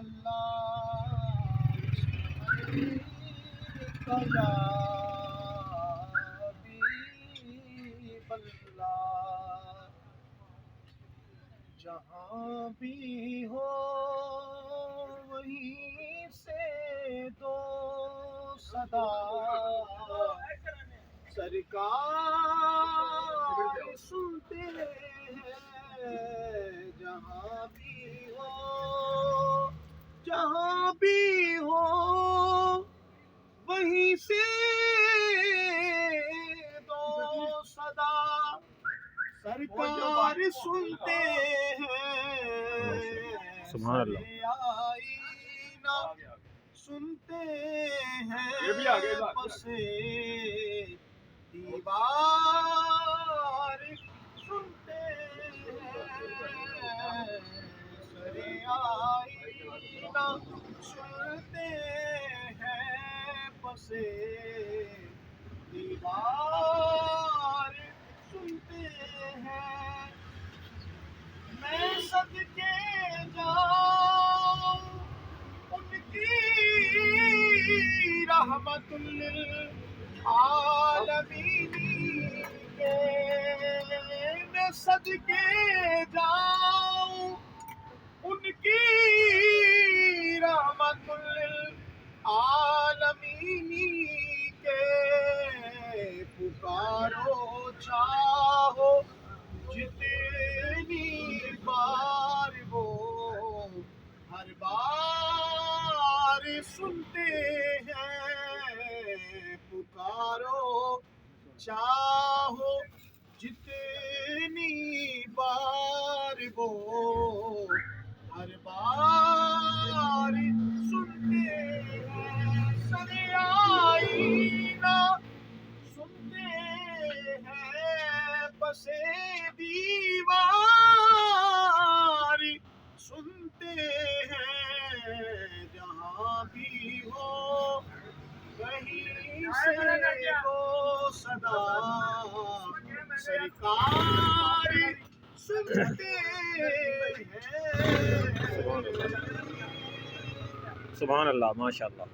اللہ کا یا حبیب اللہ، جہاں بھی ہو وہیں سے دو صدا، سرکار سنتے ہیں جہاں بھی ہو، جہاں بھی ہو وہیں سے دو صدا، سرکار سنتے ہیں سبحان اللہ، آئینہ سنتے ہیں پسے دیوار سنتے ہیں، سرے آئینہ سنتے ہیں پسے دیوار سنتے ہیں، میں صدقے جاؤں ان کی رحمت للعالمین کے، میں صدقے جاؤں ان کی رحمت للعالمین کے، پکارو چاہو جتنی بار وہ ہر بار سنتے ہیں، پکارو چاہو جتنی بار وہ ہر بار سنتے ہیں، سرے آئینہ سنتے ہیں پسے دیوار سنتے ہیں، جہاں بھی ہو وہیں سے دو صدا، سرکار سنتے ہیں۔ سبحان اللہ، ماشاء اللہ۔